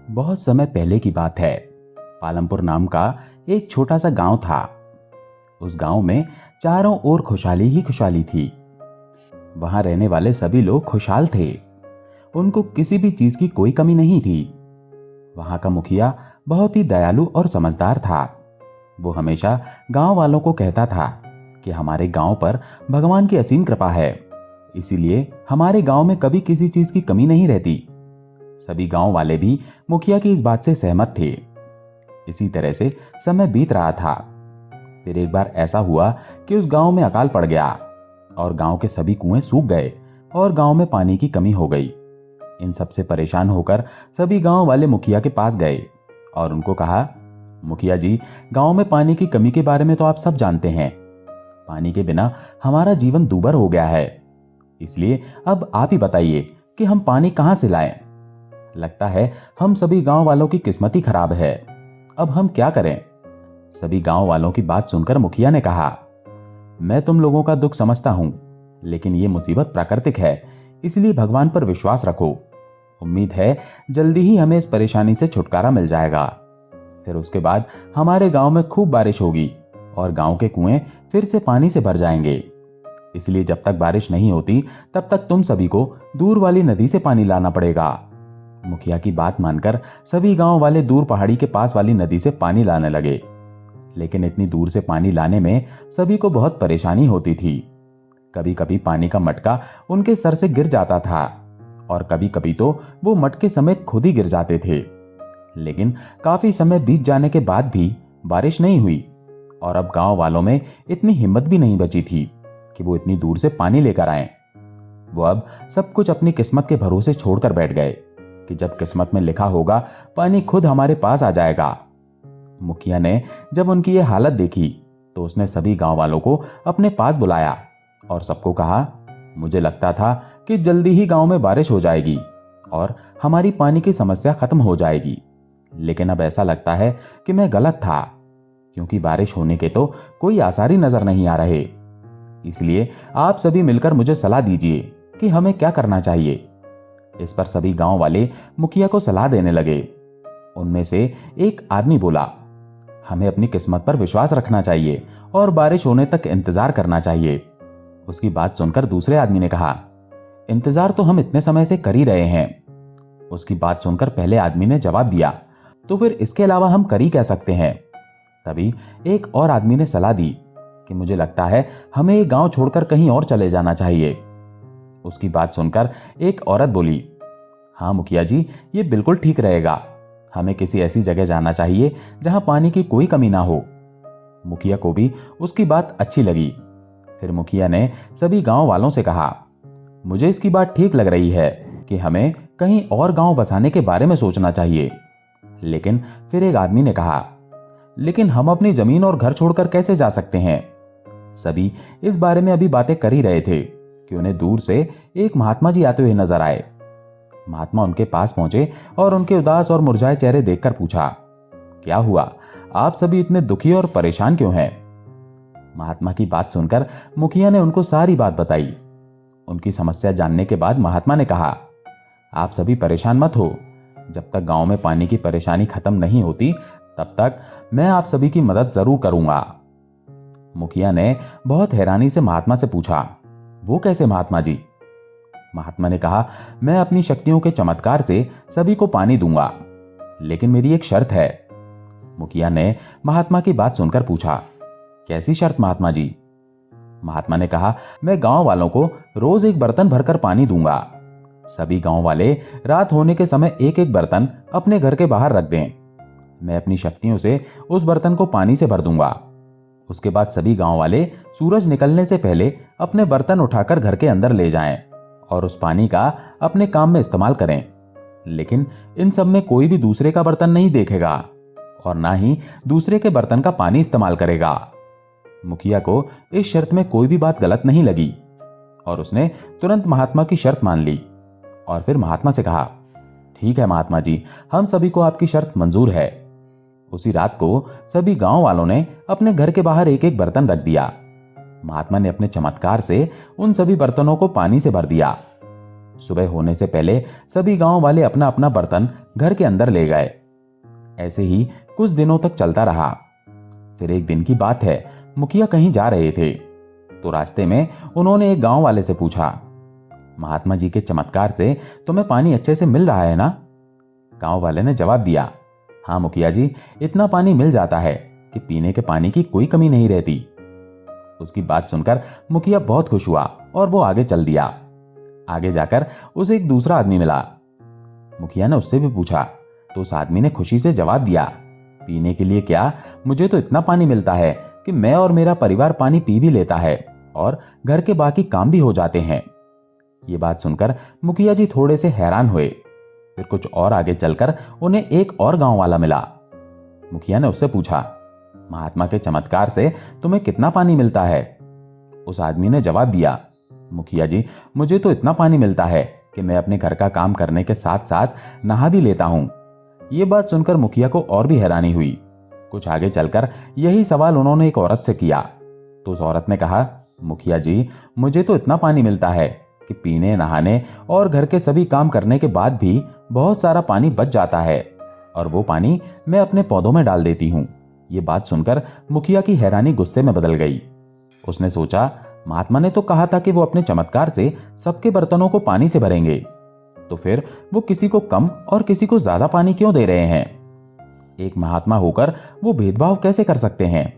बहुत समय पहले की बात है। पालमपुर नाम का एक छोटा सा गांव था। उस गांव में चारों ओर खुशहाली ही खुशहाली थी। वहां रहने वाले सभी लोग खुशहाल थे। उनको किसी भी चीज की कोई कमी नहीं थी। वहां का मुखिया बहुत ही दयालु और समझदार था। वो हमेशा गांव वालों को कहता था कि हमारे गांव पर भगवान की असीम कृपा है, इसीलिए हमारे गांव में कभी किसी चीज की कमी नहीं रहती। सभी गांव वाले भी मुखिया की इस बात से सहमत थे। इसी तरह से समय बीत रहा था। फिर एक बार ऐसा हुआ कि उस गांव में अकाल पड़ गया और गांव के सभी कुएं सूख गए और गांव में पानी की कमी हो गई। इन सब से परेशान होकर सभी गांव वाले मुखिया के पास गए और उनको कहा, मुखिया जी, गांव में पानी की कमी के बारे में तो आप सब जानते हैं। पानी के बिना हमारा जीवन दूभर हो गया है, इसलिए अब आप ही बताइए कि हम पानी कहां से लाएं। लगता है हम सभी गांव वालों की किस्मत ही खराब है। अब हम क्या करें? सभी गांव वालों की बात सुनकर मुखिया ने कहा, मैं तुम लोगों का दुख समझता हूं, लेकिन यह मुसीबत प्राकृतिक है, इसलिए भगवान पर विश्वास रखो। उम्मीद है जल्दी ही हमें इस परेशानी से छुटकारा मिल जाएगा। फिर उसके बाद हमारे गांव में खूब बारिश होगी और गांव के कुएं फिर से पानी से भर जाएंगे। इसलिए जब तक बारिश नहीं होती तब तक तुम सभी को दूर वाली नदी से पानी लाना पड़ेगा। मुखिया की बात मानकर सभी गांव वाले दूर पहाड़ी के पास वाली नदी से पानी लाने लगे। लेकिन इतनी दूर से पानी लाने में सभी को बहुत परेशानी होती थी। कभी कभी पानी का मटका उनके सर से गिर जाता था और कभी कभी तो वो मटके समेत खुद ही गिर जाते थे। लेकिन काफी समय बीत जाने के बाद भी बारिश नहीं हुई और अब गांव वालों में इतनी हिम्मत भी नहीं बची थी कि वो इतनी दूर से पानी लेकर आए। वो अब सब कुछ अपनी किस्मत के भरोसे छोड़कर बैठ गए कि जब किस्मत में लिखा होगा पानी खुद हमारे पास आ जाएगा। मुखिया ने जब उनकी ये हालत देखी तो उसने सभी गांव वालों को अपने पास बुलाया और सबको कहा, मुझे लगता था कि जल्दी ही गांव में बारिश हो जाएगी और हमारी पानी की समस्या खत्म हो जाएगी, लेकिन अब ऐसा लगता है कि मैं गलत था, क्योंकि बारिश होने के तो कोई आसार ही नजर नहीं आ रहे। इसलिए आप सभी मिलकर मुझे सलाह दीजिए कि हमें क्या करना चाहिए। इस पर सभी गांव वाले मुखिया को सलाह देने लगे। उनमें से एक आदमी बोला, हमें अपनी किस्मत पर विश्वास रखना चाहिए और बारिश होने तक इंतजार करना चाहिए। उसकी बात सुनकर दूसरे आदमी ने कहा, इंतजार तो हम इतने समय से कर ही रहे हैं। उसकी बात सुनकर पहले आदमी ने जवाब दिया, तो फिर इसके अलावा हम कर ही कह सकते हैं। तभी एक और आदमी ने सलाह दी कि मुझे लगता है हमें ये गांव छोड़कर कहीं और चले जाना चाहिए। उसकी बात सुनकर एक औरत बोली, हाँ मुखिया जी, ये बिल्कुल ठीक रहेगा। हमें किसी ऐसी जगह जाना चाहिए जहां पानी की कोई कमी ना हो। मुखिया को भी उसकी बात अच्छी लगी। फिर मुखिया ने सभी गांव वालों से कहा, मुझे इसकी बात ठीक लग रही है कि हमें कहीं और गांव बसाने के बारे में सोचना चाहिए। लेकिन फिर एक आदमी ने कहा, लेकिन हम अपनी जमीन और घर छोड़कर कैसे जा सकते हैं? सभी इस बारे में अभी बातें कर ही रहे थे कि उन्हें दूर से एक महात्मा जी आते हुए नजर आए। महात्मा उनके पास पहुंचे और उनके उदास और मुरझाए चेहरे देखकर पूछा, क्या हुआ? आप सभी इतने दुखी और परेशान क्यों हैं? महात्मा की बात सुनकर मुखिया ने उनको सारी बात बताई। उनकी समस्या जानने के बाद महात्मा ने कहा, आप सभी परेशान मत हो। जब तक गांव में पानी की परेशानी खत्म नहीं होती तब तक मैं आप सभी की मदद जरूर करूंगा। मुखिया ने बहुत हैरानी से महात्मा से पूछा, वो कैसे महात्मा जी? महात्मा ने कहा, मैं अपनी शक्तियों के चमत्कार से सभी को पानी दूंगा, लेकिन मेरी एक शर्त है। मुखिया ने महात्मा की बात सुनकर पूछा, कैसी शर्त महात्मा जी? महात्मा ने कहा, मैं गांव वालों को रोज एक बर्तन भरकर पानी दूंगा। सभी गांव वाले रात होने के समय एक एक बर्तन अपने घर के बाहर रख दें। मैं अपनी शक्तियों से उस बर्तन को पानी से भर दूंगा। उसके बाद सभी गांव वाले सूरज निकलने से पहले अपने बर्तन उठाकर घर के अंदर ले जाएं और उस पानी का अपने काम में इस्तेमाल करें। लेकिन इन सब में कोई भी दूसरे का बर्तन नहीं देखेगा और ना ही दूसरे के बर्तन का पानी इस्तेमाल करेगा। मुखिया को इस शर्त में कोई भी बात गलत नहीं लगी और उसने तुरंत महात्मा की शर्त मान ली और फिर महात्मा से कहा, ठीक है महात्मा जी, हम सभी को आपकी शर्त मंजूर है। उसी रात को सभी गांव वालों ने अपने घर के बाहर एक एक बर्तन रख दिया। महात्मा ने अपने चमत्कार से उन सभी बर्तनों को पानी से भर दिया। सुबह होने से पहले सभी गांव वाले अपना अपना बर्तन घर के अंदर ले गए। ऐसे ही कुछ दिनों तक चलता रहा। फिर एक दिन की बात है, मुखिया कहीं जा रहे थे तो रास्ते में उन्होंने एक गांव वाले से पूछा, महात्मा जी के चमत्कार से तुम्हें पानी अच्छे से मिल रहा है ना? गांव वाले ने जवाब दिया, हाँ मुखिया जी, इतना पानी मिल जाता है कि पीने के पानी की कोई कमी नहीं रहती। उसकी बात सुनकर मुखिया बहुत खुश हुआ और वो आगे चल दिया। आगे जाकर उसे एक दूसरा आदमी मिला। मुखिया ने उससे भी पूछा तो उस आदमी ने खुशी से जवाब दिया, पीने के लिए क्या, मुझे तो इतना पानी मिलता है कि मैं और मेरा परिवार पानी पी भी लेता है और घर के बाकी काम भी हो जाते हैं। ये बात सुनकर मुखिया जी थोड़े से हैरान हुए। फिर कुछ और आगे चलकर उन्हें एक और गांव वाला मिला। मुखिया ने उससे पूछा, महात्मा के चमत्कार से तुम्हें कितना पानी मिलता है? उस आदमी ने जवाब दिया, मुखिया जी, मुझे तो इतना पानी मिलता है कि मैं अपने घर का काम करने के साथ साथ नहा भी लेता हूं। ये बात सुनकर मुखिया को और भी हैरानी हुई। कुछ आगे चलकर यही सवाल उन्होंने एक औरत से किया तो उस औरत ने कहा, मुखिया जी, मुझे तो इतना पानी मिलता है कि पीने, नहाने और घर के सभी काम करने के बाद भी बहुत सारा पानी बच जाता है और वो पानी मैं अपने पौधों में डाल देती हूँ। ये बात सुनकर मुखिया की हैरानी गुस्से में बदल गई। उसने सोचा, महात्मा ने तो कहा था कि वो अपने चमत्कार से सबके बर्तनों को पानी से भरेंगे, तो फिर वो किसी को कम और किसी को ज्यादा पानी क्यों दे रहे हैं? एक महात्मा होकर वो भेदभाव कैसे कर सकते हैं?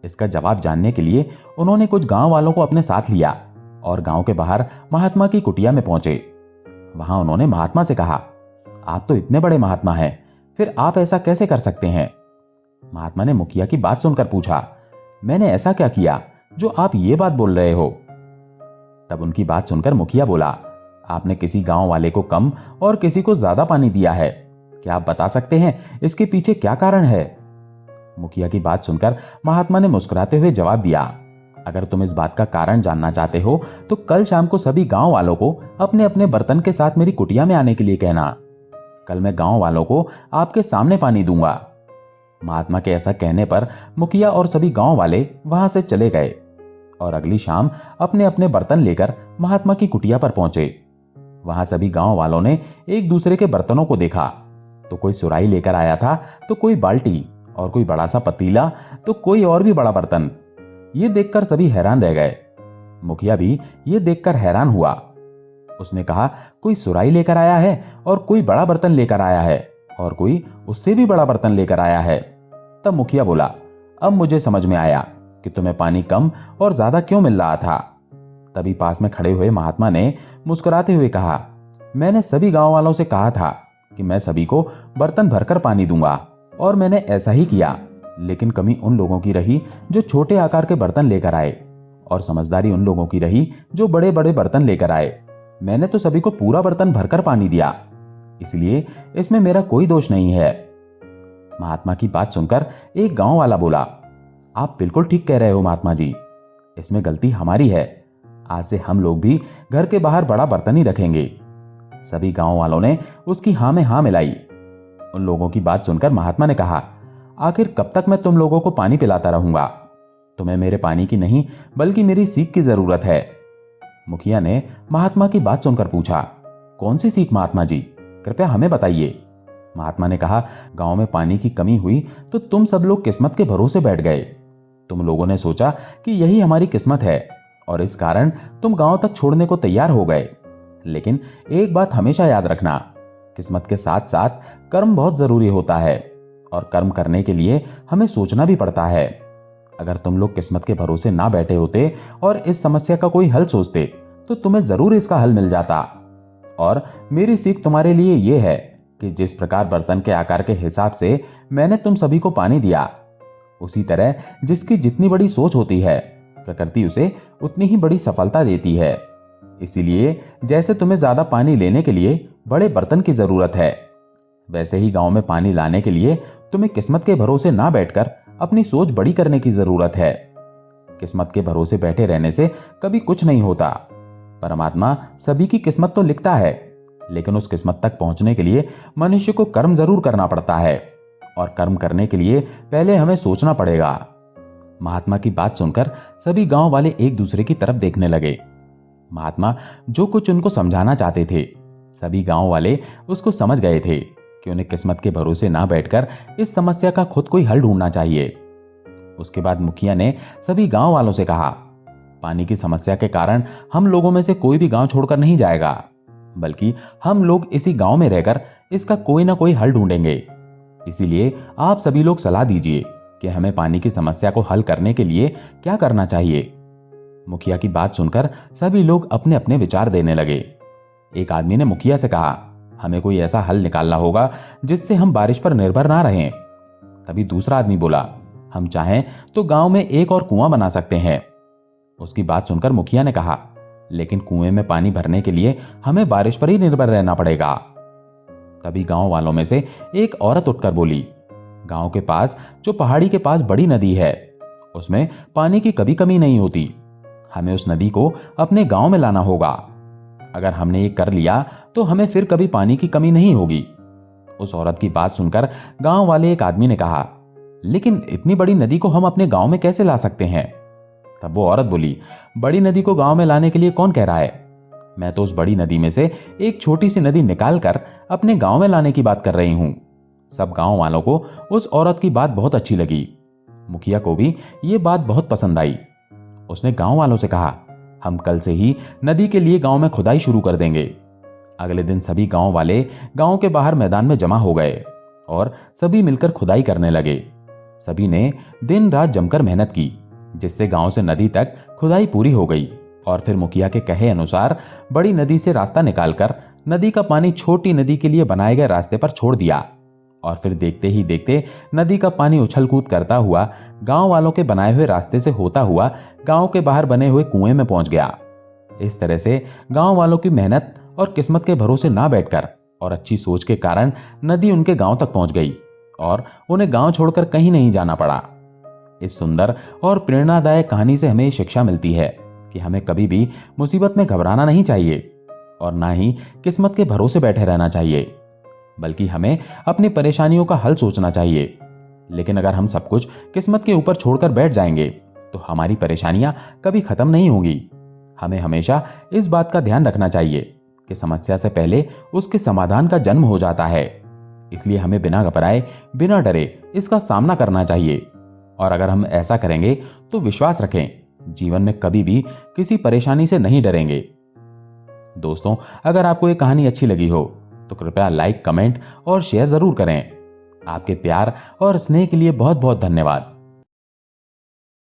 इसका जवाब जानने के लिए उन्होंने कुछ गांव वालों को अपने साथ लिया और गांव के बाहर महात्मा की कुटिया में पहुंचे। वहां उन्होंने महात्मा से कहा, आप तो इतने बड़े महात्मा हैं, फिर आप ऐसा कैसे कर सकते हैं? महात्मा ने मुखिया की बात सुनकर पूछा, मैंने ऐसा क्या किया जो आप ये बात बोल रहे हो? तब उनकी बात सुनकर मुखिया बोला, आपने किसी गांव वाले को कम और किसी को ज्यादा पानी दिया है। क्या आप बता सकते हैं इसके पीछे क्या कारण है? मुखिया की बात सुनकर महात्मा ने मुस्कुराते हुए जवाब दिया, अगर तुम इस बात का कारण जानना चाहते हो तो कल शाम को सभी गांव वालों को अपने अपने बर्तन के साथ मेरी कुटिया में आने के लिए कहना। कल मैं गांव वालों को आपके सामने पानी दूंगा। महात्मा के ऐसा कहने पर मुखिया और सभी गांव वाले वहां से चले गए और अगली शाम अपने अपने बर्तन लेकर महात्मा की कुटिया पर पहुंचे। वहां सभी गांव वालों ने एक दूसरे के बर्तनों को देखा तो कोई सुराही लेकर आया था, तो कोई बाल्टी और कोई बड़ा सा पतीला, तो कोई और भी बड़ा बर्तन। ये देखकर सभी हैरान रह गए। मुखिया भी ये देखकर हैरान हुआ। उसने कहा, कोई सुराही लेकर आया है और कोई बड़ा बर्तन लेकर आया है और कोई उससे भी बड़ा बर्तन लेकर आया है। तब मुखिया बोला, अब मुझे समझ में आया कि तुम्हें पानी कम और ज्यादा क्यों मिल रहा था। तभी पास में खड़े हुए महात्मा ने मुस्कुराते हुए कहा, मैंने सभी गांव वालों से कहा था कि मैं सभी को बर्तन भरकर पानी दूंगा और मैंने ऐसा ही किया, लेकिन कमी उन लोगों की रही जो छोटे आकार के बर्तन लेकर आए और समझदारी उन लोगों की रही जो बड़े बड़े बर्तन लेकर आए। मैंने तो सभी को पूरा बर्तन भरकर पानी दिया, इसलिए इसमें मेरा कोई दोष नहीं है। महात्मा की बात सुनकर एक गांव वाला बोला, आप बिल्कुल ठीक कह रहे हो महात्मा जी, इसमें गलती हमारी है। आज से हम लोग भी घर के बाहर बड़ा बर्तन ही रखेंगे। सभी गांव वालों ने उसकी हां में हां मिलाई। उन लोगों की बात सुनकर महात्मा ने कहा, आखिर कब तक मैं तुम लोगों को पानी पिलाता रहूंगा? तुम्हें मेरे पानी की नहीं बल्कि मेरी सीख की जरूरत है। मुखिया ने महात्मा की बात सुनकर पूछा, कौन सी सीख महात्मा जी, कृपया हमें बताइए। महात्मा ने कहा, गांव में पानी की कमी हुई तो तुम सब लोग किस्मत के भरोसे बैठ गए। तुम लोगों ने सोचा कि यही हमारी किस्मत है और इस कारण तुम गांव तक छोड़ने को तैयार हो गए। लेकिन एक बात हमेशा याद रखना, किस्मत के साथ साथ कर्म बहुत जरूरी होता है और कर्म करने के लिए हमें सोचना भी पड़ता है। अगर तुम लोग किस्मत के भरोसे ना बैठे होते और इस समस्या का कोई हल सोचते तो तुम्हें जरूर इसका हल मिल जाता। और मेरी सीख तुम्हारे लिए यह है कि जिस प्रकार बर्तन के आकार के हिसाब से मैंने तुम सभी को पानी दिया, उसी तरह जिसकी जितनी बड़ी सोच होती है प्रकृति उसे उतनी ही बड़ी सफलता देती है। इसीलिए जैसे तुम्हें ज्यादा पानी लेने के लिए बड़े बर्तन की जरूरत है, वैसे ही गांव में पानी लाने के लिए तुम्हें किस्मत के भरोसे ना बैठकर अपनी सोच बड़ी करने की जरूरत है। किस्मत के भरोसे बैठे रहने से कभी कुछ नहीं होता। परमात्मा सभी की किस्मत तो लिखता है, लेकिन उस किस्मत तक पहुंचने के लिए मनुष्य को कर्म जरूर करना पड़ता है और कर्म करने के लिए पहले हमें सोचना पड़ेगा। महात्मा की बात सुनकर सभी गांव वाले एक दूसरे की तरफ देखने लगे। महात्मा जो कुछ उनको समझाना चाहते थे, सभी गांव वाले उसको समझ गए थे कि उन्हें किस्मत के भरोसे ना बैठकर इस समस्या का खुद कोई हल ढूंढना चाहिए। उसके बाद मुखिया ने सभी गांव वालों से कहा, पानी की समस्या के कारण हम लोगों में से कोई भी गांव छोड़कर नहीं जाएगा, बल्कि हम लोग इसी गांव में रहकर इसका कोई ना कोई हल ढूंढेंगे। इसीलिए आप सभी लोग सलाह दीजिए कि हमें पानी की समस्या को हल करने के लिए क्या करना चाहिए। मुखिया की बात सुनकर सभी लोग अपने अपने विचार देने लगे। एक आदमी ने मुखिया से कहा, हमें कोई ऐसा हल निकालना होगा जिससे हम बारिश पर निर्भर ना रहें। तभी दूसरा आदमी बोला, हम चाहें तो गांव में एक और कुआं बना सकते हैं। उसकी बात सुनकर मुखिया ने कहा, लेकिन कुएं में पानी भरने के लिए हमें बारिश पर ही निर्भर रहना पड़ेगा। तभी गांव वालों में से एक औरत उठकर बोली, गांव के पास जो पहाड़ी के पास बड़ी नदी है, उसमें पानी की कभी कमी नहीं होती। हमें उस नदी को अपने गांव में लाना होगा। अगर हमने ये कर लिया तो हमें फिर कभी पानी की कमी नहीं होगी। उस औरत की बात सुनकर गांव वाले एक आदमी ने कहा, लेकिन इतनी बड़ी नदी को हम अपने गांव में कैसे ला सकते हैं? तब वो औरत बोली, बड़ी नदी को गांव में लाने के लिए कौन कह रहा है? मैं तो उस बड़ी नदी में से एक छोटी सी नदी निकाल कर अपने गांव में लाने की बात कर रही हूं। सब गांव वालों को उस औरत की बात बहुत अच्छी लगी। मुखिया को भी ये बात बहुत पसंद आई। उसने गांव वालों से कहा, हम कल से ही नदी के लिए गांव में खुदाई शुरू कर देंगे। अगले दिन सभी गांव वाले गांव के बाहर मैदान में जमा हो गए और सभी मिलकर खुदाई करने लगे। सभी ने दिन रात जमकर मेहनत की, जिससे गांव से नदी तक खुदाई पूरी हो गई। और फिर मुखिया के कहे अनुसार बड़ी नदी से रास्ता निकालकर नदी का पानी छोटी नदी के लिए बनाए गए रास्ते पर छोड़ दिया। और फिर देखते ही देखते नदी का पानी उछल कूद करता हुआ गांव वालों के बनाए हुए रास्ते से होता हुआ गांव के बाहर बने हुए कुएं में पहुंच गया। इस तरह से गांव वालों की मेहनत और किस्मत के भरोसे ना बैठकर और अच्छी सोच के कारण नदी उनके गांव तक पहुंच गई और उन्हें गांव छोड़कर कहीं नहीं जाना पड़ा। इस सुंदर और प्रेरणादायक कहानी से हमें शिक्षा मिलती है कि हमें कभी भी मुसीबत में घबराना नहीं चाहिए और ना ही किस्मत के भरोसे बैठे रहना चाहिए, बल्कि हमें अपनी परेशानियों का हल सोचना चाहिए। लेकिन अगर हम सब कुछ किस्मत के ऊपर छोड़कर बैठ जाएंगे तो हमारी परेशानियां कभी खत्म नहीं होंगी। हमें हमेशा इस बात का ध्यान रखना चाहिए कि समस्या से पहले उसके समाधान का जन्म हो जाता है। इसलिए हमें बिना घबराए, बिना डरे इसका सामना करना चाहिए। और अगर हम ऐसा करेंगे तो विश्वास रखें, जीवन में कभी भी किसी परेशानी से नहीं डरेंगे। दोस्तों, अगर आपको ये कहानी अच्छी लगी हो तो कृपया लाइक, कमेंट और शेयर जरूर करें। आपके प्यार और स्नेह के लिए बहुत बहुत धन्यवाद।